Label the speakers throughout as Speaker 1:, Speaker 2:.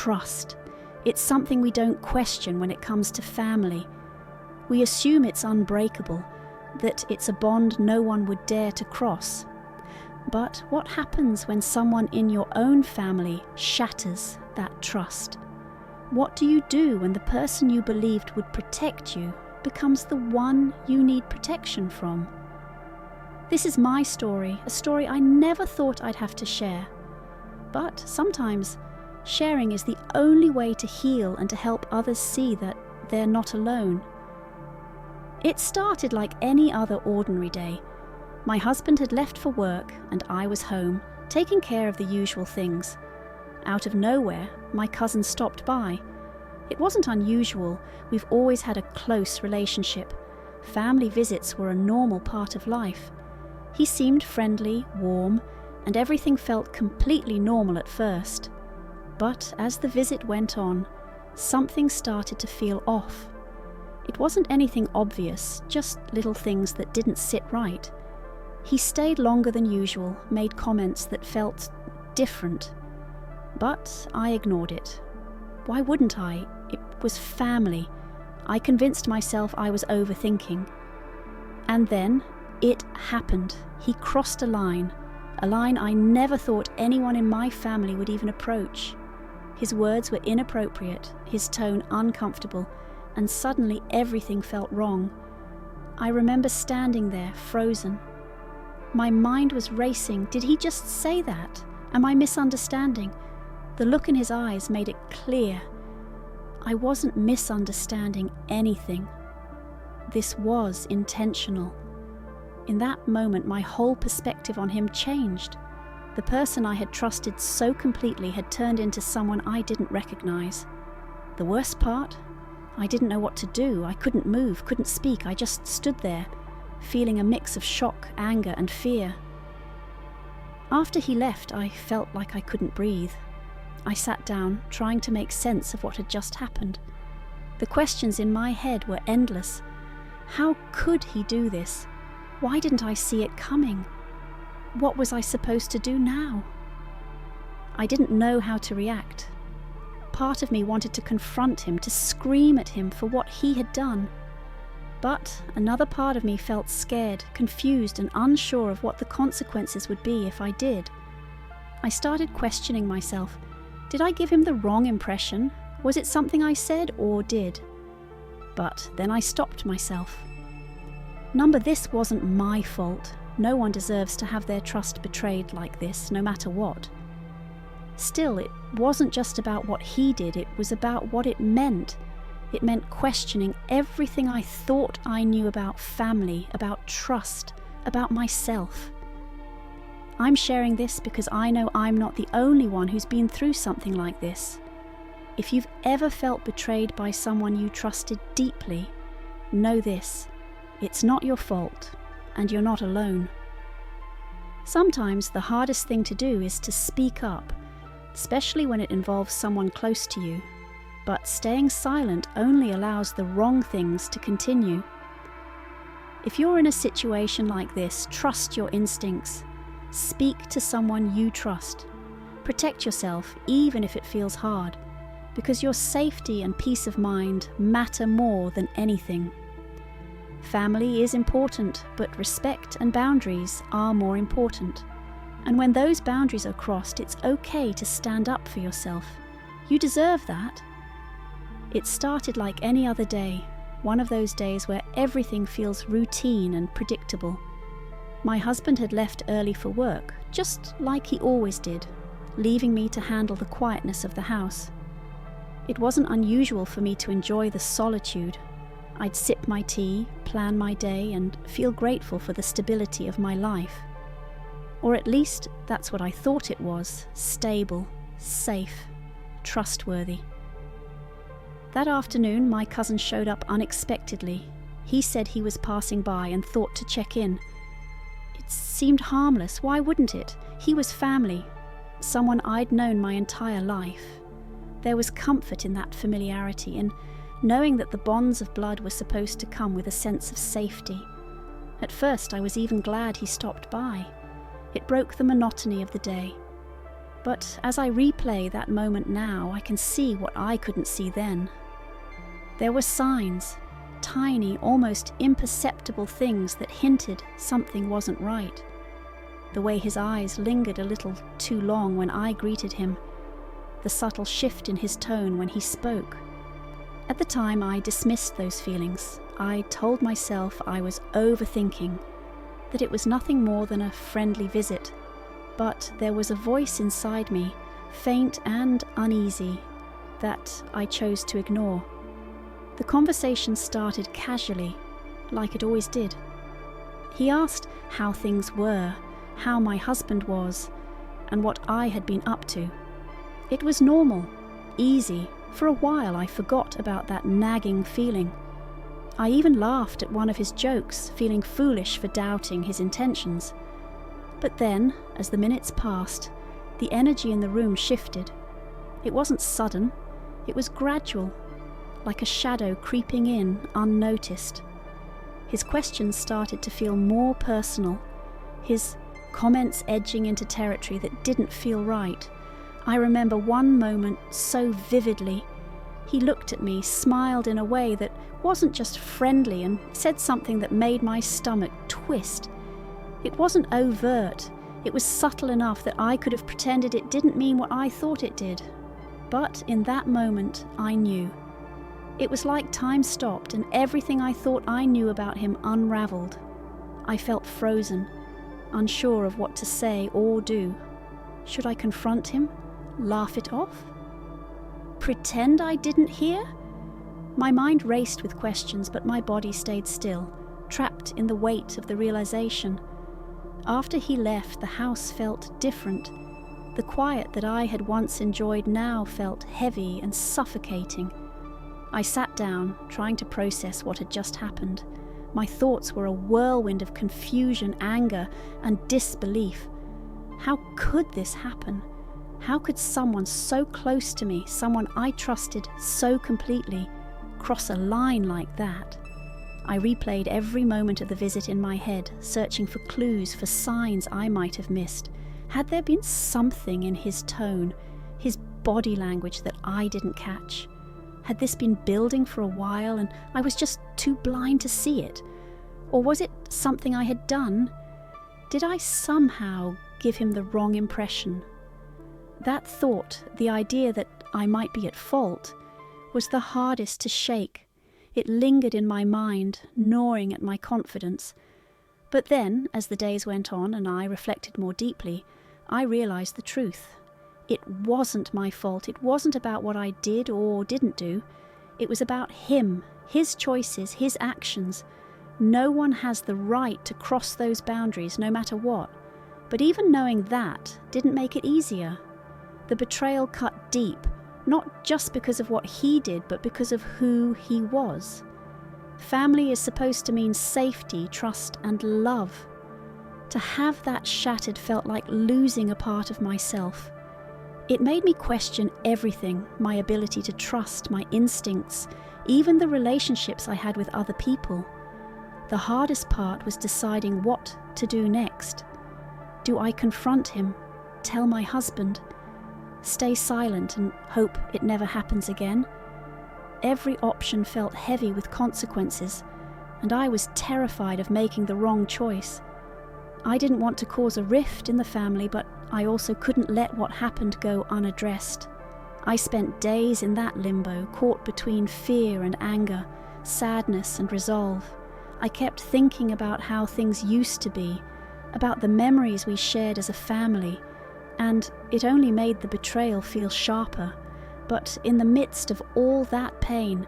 Speaker 1: trust. It's something we don't question when it comes to family. We assume it's unbreakable, that it's a bond no one would dare to cross. But what happens when someone in your own family shatters that trust? What do you do when the person you believed would protect you becomes the one you need protection from? This is my story, a story I never thought I'd have to share. But sometimes sharing is the only way to heal and to help others see that they're not alone. It started like any other ordinary day. My husband had left for work and I was home, taking care of the usual things. Out of nowhere, my cousin stopped by. It wasn't unusual. We've always had a close relationship. Family visits were a normal part of life. He seemed friendly, warm, and everything felt completely normal at first. But as the visit went on, something started to feel off. It wasn't anything obvious, just little things that didn't sit right. He stayed longer than usual, made comments that felt different. But I ignored it. Why wouldn't I? It was family. I convinced myself I was overthinking. And then it happened. He crossed a line I never thought anyone in my family would even approach. His words were inappropriate, his tone uncomfortable, and suddenly everything felt wrong. I remember standing there, frozen. My mind was racing. Did he just say that? Am I misunderstanding? The look in his eyes made it clear. I wasn't misunderstanding anything. This was intentional. In that moment, my whole perspective on him changed. The person I had trusted so completely had turned into someone I didn't recognize. The worst part? I didn't know what to do. I couldn't move, couldn't speak. I just stood there, feeling a mix of shock, anger, and fear. After he left, I felt like I couldn't breathe. I sat down, trying to make sense of what had just happened. The questions in my head were endless. How could he do this? Why didn't I see it coming? What was I supposed to do now? I didn't know how to react. Part of me wanted to confront him, to scream at him for what he had done. But another part of me felt scared, confused, and unsure of what the consequences would be if I did. I started questioning myself. Did I give him the wrong impression? Was it something I said or did? But then I stopped myself. This wasn't my fault. No one deserves to have their trust betrayed like this, no matter what. Still, it wasn't just about what he did, it was about what it meant. It meant questioning everything I thought I knew about family, about trust, about myself. I'm sharing this because I know I'm not the only one who's been through something like this. If you've ever felt betrayed by someone you trusted deeply, know this: it's not your fault, and you're not alone. Sometimes the hardest thing to do is to speak up, especially when it involves someone close to you. But staying silent only allows the wrong things to continue. If you're in a situation like this, trust your instincts. Speak to someone you trust. Protect yourself, even if it feels hard, because your safety and peace of mind matter more than anything. Family is important, but respect and boundaries are more important. And when those boundaries are crossed, it's okay to stand up for yourself. You deserve that. It started like any other day, one of those days where everything feels routine and predictable. My husband had left early for work, just like he always did, leaving me to handle the quietness of the house. It wasn't unusual for me to enjoy the solitude. I'd sip my tea, plan my day, and feel grateful for the stability of my life. Or at least that's what I thought it was: stable, safe, trustworthy. That afternoon, my cousin showed up unexpectedly. He said he was passing by and thought to check in. It seemed harmless. Why wouldn't it? He was family, someone I'd known my entire life. There was comfort in that familiarity, and knowing that the bonds of blood were supposed to come with a sense of safety. At first, I was even glad he stopped by. It broke the monotony of the day. But as I replay that moment now, I can see what I couldn't see then. There were signs, tiny, almost imperceptible things that hinted something wasn't right. The way his eyes lingered a little too long when I greeted him, the subtle shift in his tone when he spoke. At the time, I dismissed those feelings. I told myself I was overthinking, that it was nothing more than a friendly visit. But there was a voice inside me, faint and uneasy, that I chose to ignore. The conversation started casually, like it always did. He asked how things were, how my husband was, and what I had been up to. It was normal, easy. For a while I forgot about that nagging feeling. I even laughed at one of his jokes, feeling foolish for doubting his intentions. But then, as the minutes passed, the energy in the room shifted. It wasn't sudden, it was gradual, like a shadow creeping in unnoticed. His questions started to feel more personal, his comments edging into territory that didn't feel right. I remember one moment so vividly. He looked at me, smiled in a way that wasn't just friendly, and said something that made my stomach twist. It wasn't overt, it was subtle enough that I could have pretended it didn't mean what I thought it did. But in that moment, I knew. It was like time stopped and everything I thought I knew about him unraveled. I felt frozen, unsure of what to say or do. Should I confront him? Laugh it off? Pretend I didn't hear? My mind raced with questions, but my body stayed still, trapped in the weight of the realization. After he left, the house felt different. The quiet that I had once enjoyed now felt heavy and suffocating. I sat down, trying to process what had just happened. My thoughts were a whirlwind of confusion, anger, and disbelief. How could this happen? How could someone so close to me, someone I trusted so completely, cross a line like that? I replayed every moment of the visit in my head, searching for clues, for signs I might have missed. Had there been something in his tone, his body language that I didn't catch? Had this been building for a while and I was just too blind to see it? Or was it something I had done? Did I somehow give him the wrong impression? That thought, the idea that I might be at fault, was the hardest to shake. It lingered in my mind, gnawing at my confidence. But then, as the days went on and I reflected more deeply, I realized the truth. It wasn't my fault. It wasn't about what I did or didn't do. It was about him, his choices, his actions. No one has the right to cross those boundaries, no matter what. But even knowing that didn't make it easier. The betrayal cut deep, not just because of what he did, but because of who he was. Family is supposed to mean safety, trust, and love. To have that shattered felt like losing a part of myself. It made me question everything, my ability to trust, my instincts, even the relationships I had with other people. The hardest part was deciding what to do next. Do I confront him, tell my husband, stay silent and hope it never happens again? Every option felt heavy with consequences, and I was terrified of making the wrong choice. I didn't want to cause a rift in the family, but I also couldn't let what happened go unaddressed. I spent days in that limbo, caught between fear and anger, sadness and resolve. I kept thinking about how things used to be, about the memories we shared as a family, and it only made the betrayal feel sharper. But in the midst of all that pain,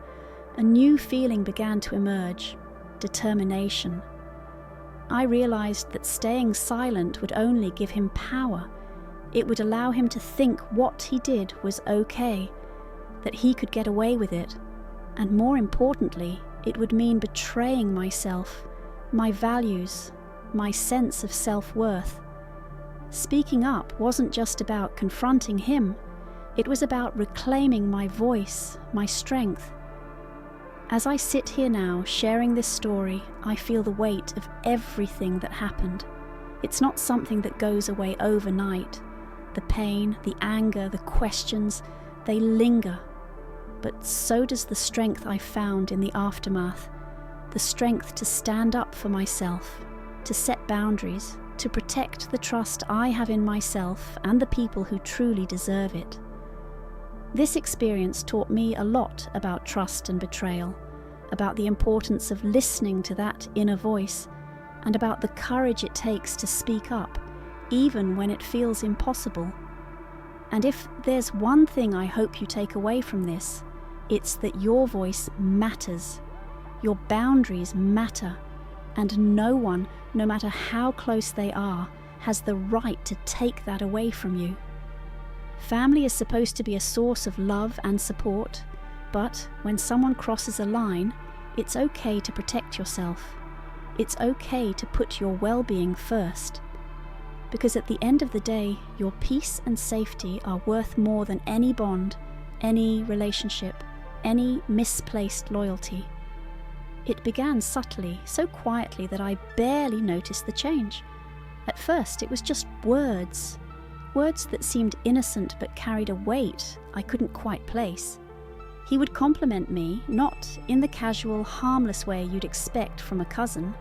Speaker 1: a new feeling began to emerge: determination. I realized that staying silent would only give him power. It would allow him to think what he did was okay, that he could get away with it, and more importantly, it would mean betraying myself, my values, my sense of self-worth. Speaking up wasn't just about confronting him, it was about reclaiming my voice, my strength. As I sit here now, sharing this story, I feel the weight of everything that happened. It's not something that goes away overnight. The pain, the anger, the questions, they linger. But so does the strength I found in the aftermath. The strength to stand up for myself, to set boundaries, to protect the trust I have in myself and the people who truly deserve it. This experience taught me a lot about trust and betrayal, about the importance of listening to that inner voice, and about the courage it takes to speak up, even when it feels impossible. And if there's one thing I hope you take away from this, it's that your voice matters. Your boundaries matter, and no one, no matter how close they are, has the right to take that away from you. Family is supposed to be a source of love and support, but when someone crosses a line, it's okay to protect yourself. It's okay to put your well-being first. Because at the end of the day, your peace and safety are worth more than any bond, any relationship, any misplaced loyalty. It began subtly, so quietly that I barely noticed the change. At first, it was just words that seemed innocent but carried a weight I couldn't quite place. He would compliment me, not in the casual, harmless way you'd expect from a cousin,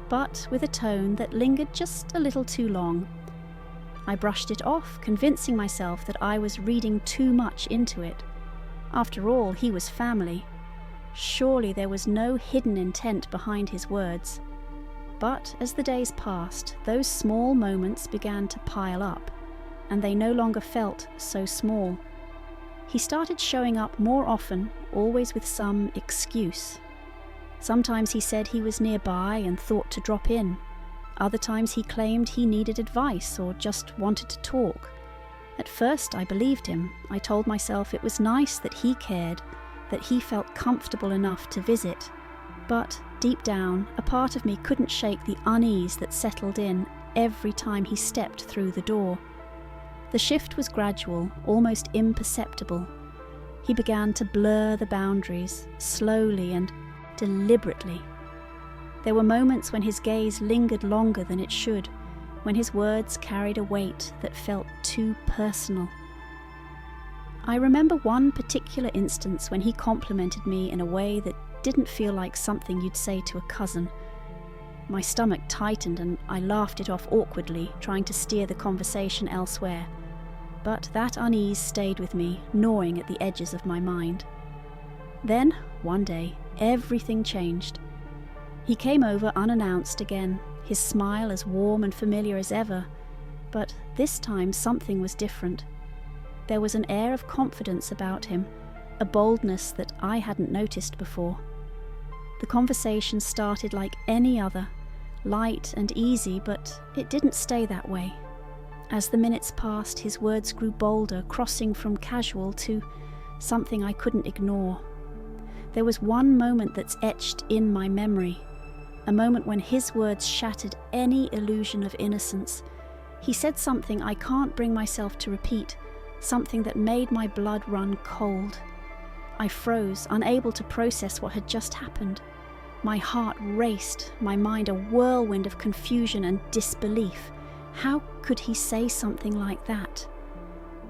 Speaker 1: but with a tone that lingered just a little too long. I brushed it off, convincing myself that I was reading too much into it. After all, he was family. Surely there was no hidden intent behind his words. But as the days passed, those small moments began to pile up, and they no longer felt so small. He started showing up more often, always with some excuse. Sometimes he said he was nearby and thought to drop in. Other times he claimed he needed advice or just wanted to talk. At first I believed him. I told myself it was nice that he cared, that he felt comfortable enough to visit. But deep down, a part of me couldn't shake the unease that settled in every time he stepped through the door. The shift was gradual, almost imperceptible. He began to blur the boundaries, slowly and deliberately. There were moments when his gaze lingered longer than it should, when his words carried a weight that felt too personal. I remember one particular instance when he complimented me in a way that didn't feel like something you'd say to a cousin. My stomach tightened and I laughed it off awkwardly, trying to steer the conversation elsewhere. But that unease stayed with me, gnawing at the edges of my mind. Then, one day, everything changed. He came over unannounced again, his smile as warm and familiar as ever, but this time something was different. There was an air of confidence about him, a boldness that I hadn't noticed before. The conversation started like any other, light and easy, but it didn't stay that way. As the minutes passed, his words grew bolder, crossing from casual to something I couldn't ignore. There was one moment that's etched in my memory, a moment when his words shattered any illusion of innocence. He said something I can't bring myself to repeat, something that made my blood run cold. I froze, unable to process what had just happened. My heart raced, my mind a whirlwind of confusion and disbelief. How could he say something like that?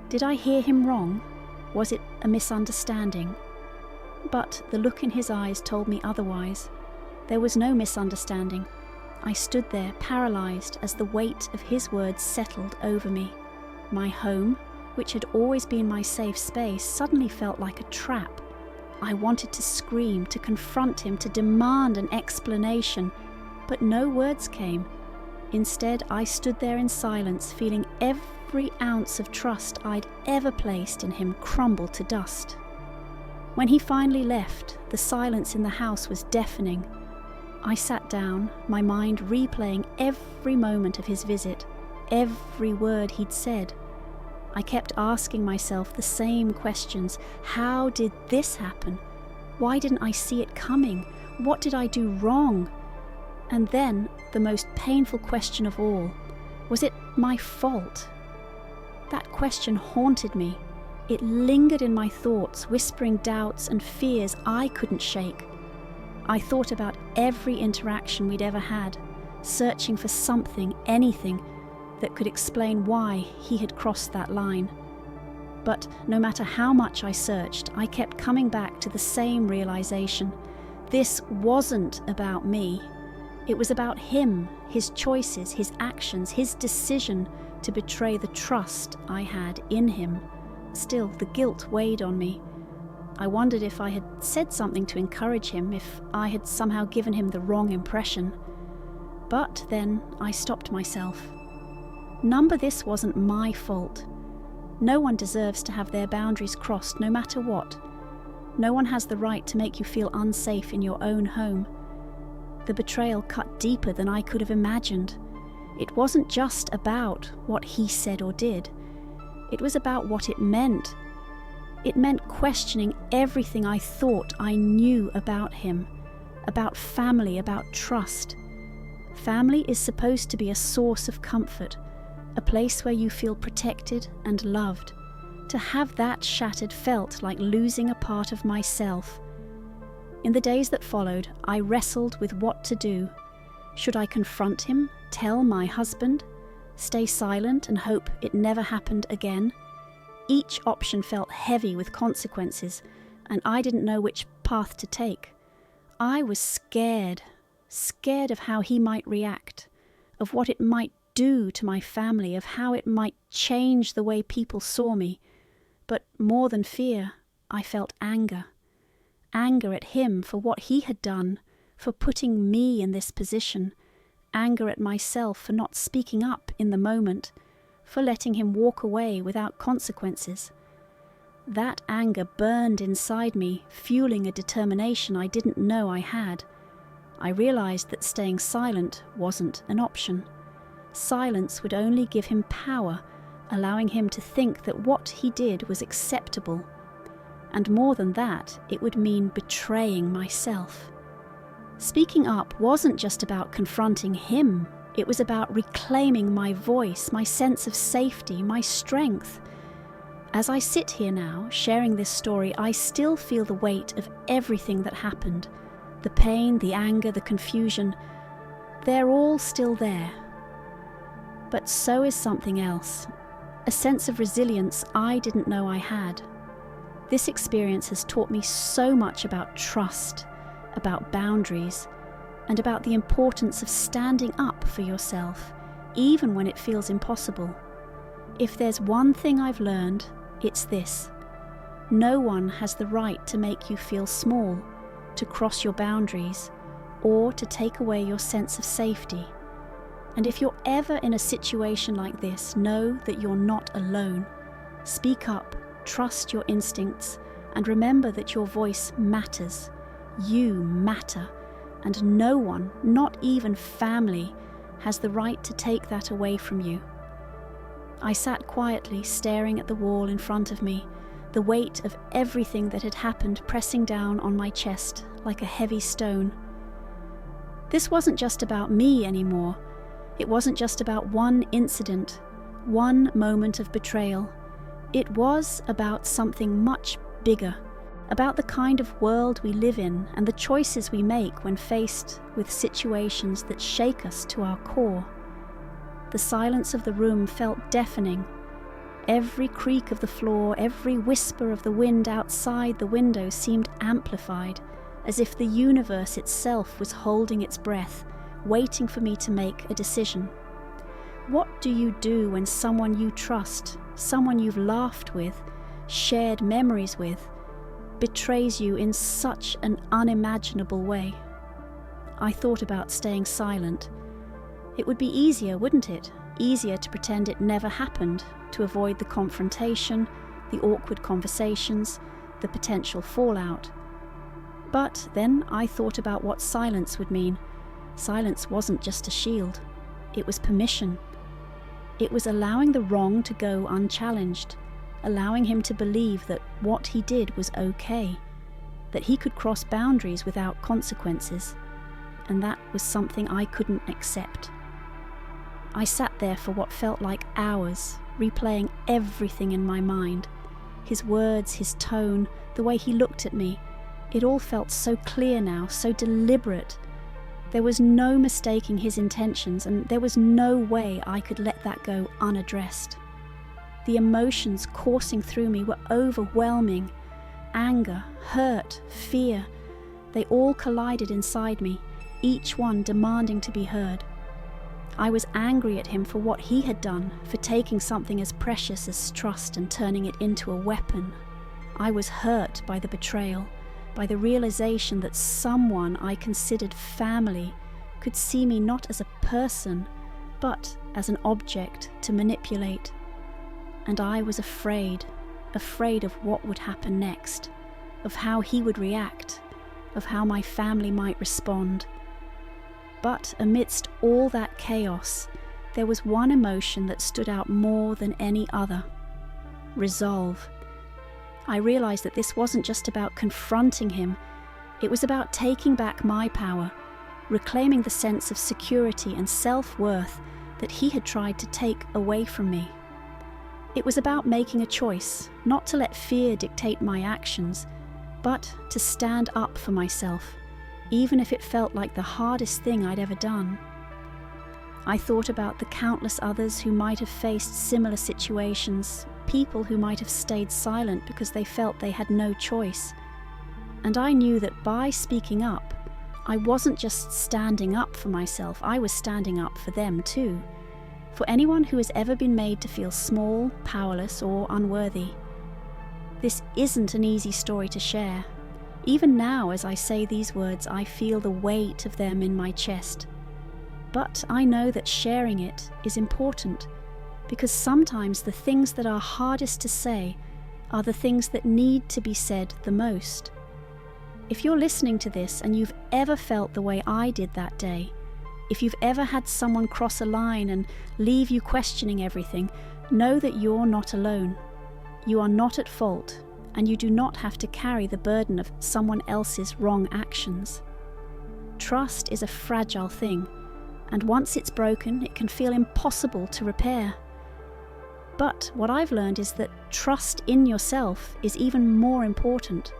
Speaker 1: Did I hear him wrong? Was it a misunderstanding? But the look in his eyes told me otherwise. There was no misunderstanding. I stood there, paralyzed, as the weight of his words settled over me. My home, which had always been my safe space, suddenly felt like a trap. I wanted to scream, to confront him, to demand an explanation, but no words came. Instead, I stood there in silence, feeling every ounce of trust I'd ever placed in him crumble to dust. When he finally left, the silence in the house was deafening. I sat down, my mind replaying every moment of his visit, every word he'd said. I kept asking myself the same questions. How did this happen? Why didn't I see it coming? What did I do wrong? And then, the most painful question of all, was it my fault? That question haunted me. It lingered in my thoughts, whispering doubts and fears I couldn't shake. I thought about every interaction we'd ever had, searching for something, anything, that could explain why he had crossed that line. But no matter how much I searched, I kept coming back to the same realization. This wasn't about me. It was about him, his choices, his actions, his decision to betray the trust I had in him. Still, the guilt weighed on me. I wondered if I had said something to encourage him, if I had somehow given him the wrong impression. But then I stopped myself. Number this wasn't my fault. No one deserves to have their boundaries crossed, no matter what. No one has the right to make you feel unsafe in your own home. The betrayal cut deeper than I could have imagined. It wasn't just about what he said or did. It was about what it meant. It meant questioning everything I thought I knew about him, about family, about trust. Family is supposed to be a source of comfort, a place where you feel protected and loved. To have that shattered felt like losing a part of myself. In the days that followed, I wrestled with what to do. Should I confront him, tell my husband, stay silent and hope it never happened again? Each option felt heavy with consequences, and I didn't know which path to take. I was scared of how he might react, of what it might do to my family, of how it might change the way people saw me. But more than fear, I felt anger. Anger at him for what he had done, for putting me in this position. Anger at myself for not speaking up in the moment, for letting him walk away without consequences. That anger burned inside me, fueling a determination I didn't know I had. I realized that staying silent wasn't an option. Silence would only give him power, allowing him to think that what he did was acceptable. And more than that, it would mean betraying myself. Speaking up wasn't just about confronting him. It was about reclaiming my voice, my sense of safety, my strength. As I sit here now, sharing this story, I still feel the weight of everything that happened. The pain, the anger, the confusion. They're all still there. But so is something else. A sense of resilience I didn't know I had. This experience has taught me so much about trust, about boundaries, and about the importance of standing up for yourself, even when it feels impossible. If there's one thing I've learned, it's this. No one has the right to make you feel small, to cross your boundaries, or to take away your sense of safety. And if you're ever in a situation like this, know that you're not alone. Speak up, trust your instincts, and remember that your voice matters. You matter, and no one, not even family, has the right to take that away from you. I sat quietly, staring at the wall in front of me, the weight of everything that had happened pressing down on my chest like a heavy stone. This wasn't just about me anymore. It wasn't just about one incident, one moment of betrayal. It was about something much bigger, about the kind of world we live in and the choices we make when faced with situations that shake us to our core. The silence of the room felt deafening. Every creak of the floor, every whisper of the wind outside the window seemed amplified, as if the universe itself was holding its breath, waiting for me to make a decision. What do you do when someone you trust, someone you've laughed with, shared memories with, betrays you in such an unimaginable way? I thought about staying silent. It would be easier, wouldn't it? Easier to pretend it never happened, to avoid the confrontation, the awkward conversations, the potential fallout. But then I thought about what silence would mean. Silence wasn't just a shield. It was permission. It was allowing the wrong to go unchallenged, allowing him to believe that what he did was okay, that he could cross boundaries without consequences, and that was something I couldn't accept. I sat there for what felt like hours, replaying everything in my mind. His words, his tone, the way he looked at me. It all felt so clear now, so deliberate. There was no mistaking his intentions, and there was no way I could let that go unaddressed. The emotions coursing through me were overwhelming. Anger, hurt, fear, they all collided inside me, each one demanding to be heard. I was angry at him for what he had done, for taking something as precious as trust and turning it into a weapon. I was hurt by the betrayal, by the realization that someone I considered family could see me not as a person, but as an object to manipulate. And I was afraid of what would happen next, of how he would react, of how my family might respond. But amidst all that chaos, there was one emotion that stood out more than any other: resolve. I realized that this wasn't just about confronting him, it was about taking back my power, reclaiming the sense of security and self-worth that he had tried to take away from me. It was about making a choice, not to let fear dictate my actions, but to stand up for myself, even if it felt like the hardest thing I'd ever done. I thought about the countless others who might have faced similar situations, people who might have stayed silent because they felt they had no choice. And I knew that by speaking up, I wasn't just standing up for myself, I was standing up for them too. For anyone who has ever been made to feel small, powerless, or unworthy. This isn't an easy story to share. Even now, as I say these words, I feel the weight of them in my chest. But I know that sharing it is important, because sometimes the things that are hardest to say are the things that need to be said the most. If you're listening to this and you've ever felt the way I did that day, if you've ever had someone cross a line and leave you questioning everything, know that you're not alone. You are not at fault, and you do not have to carry the burden of someone else's wrong actions. Trust is a fragile thing, and once it's broken, it can feel impossible to repair. But what I've learned is that trust in yourself is even more important.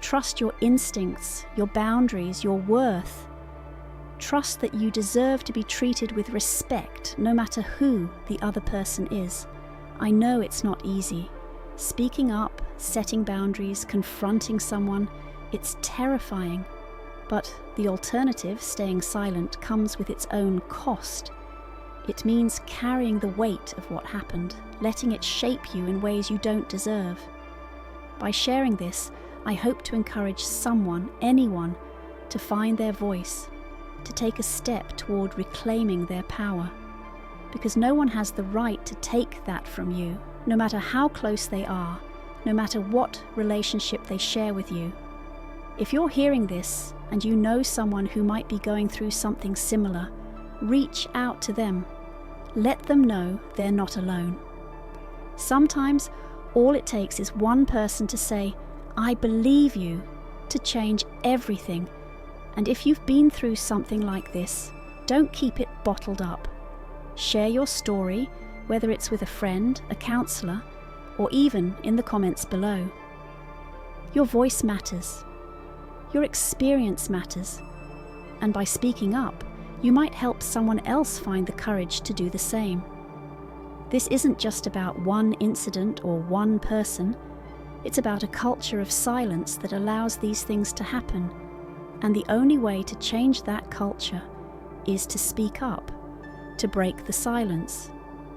Speaker 1: Trust your instincts, your boundaries, your worth. Trust that you deserve to be treated with respect, no matter who the other person is. I know it's not easy. Speaking up, setting boundaries, confronting someone, it's terrifying. But the alternative, staying silent, comes with its own cost. It means carrying the weight of what happened, letting it shape you in ways you don't deserve. By sharing this, I hope to encourage someone, anyone, to find their voice, to take a step toward reclaiming their power. Because no one has the right to take that from you, no matter how close they are, no matter what relationship they share with you. If you're hearing this and you know someone who might be going through something similar, reach out to them. Let them know they're not alone. Sometimes all it takes is one person to say, "I believe you," to change everything. And if you've been through something like this, don't keep it bottled up. Share your story, whether it's with a friend, a counselor, or even in the comments below. Your voice matters. Your experience matters. And by speaking up, you might help someone else find the courage to do the same. This isn't just about one incident or one person. It's about a culture of silence that allows these things to happen. And the only way to change that culture is to speak up, to break the silence,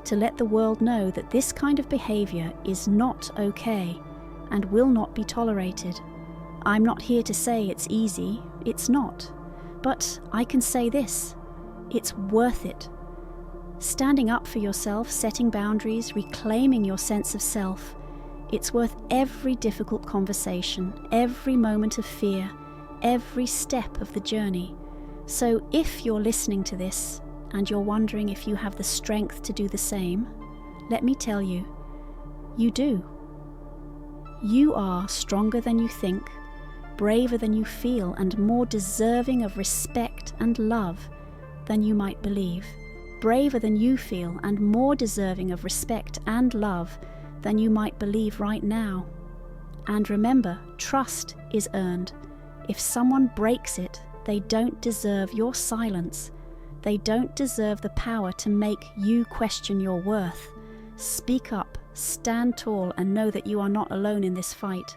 Speaker 1: to let the world know that this kind of behavior is not okay and will not be tolerated. I'm not here to say it's easy, it's not. But I can say this, it's worth it. Standing up for yourself, setting boundaries, reclaiming your sense of self, it's worth every difficult conversation, every moment of fear, every step of the journey. So if you're listening to this and you're wondering if you have the strength to do the same, let me tell you, you do. You are stronger than you think, braver than you feel, and more deserving of respect and love than you might believe. Braver than you feel and more deserving of respect and love than you might believe right now. And remember, trust is earned. If someone breaks it, They don't deserve your silence. They don't deserve the power to make you question your worth. Speak up, stand tall, and know that you are not alone in this fight.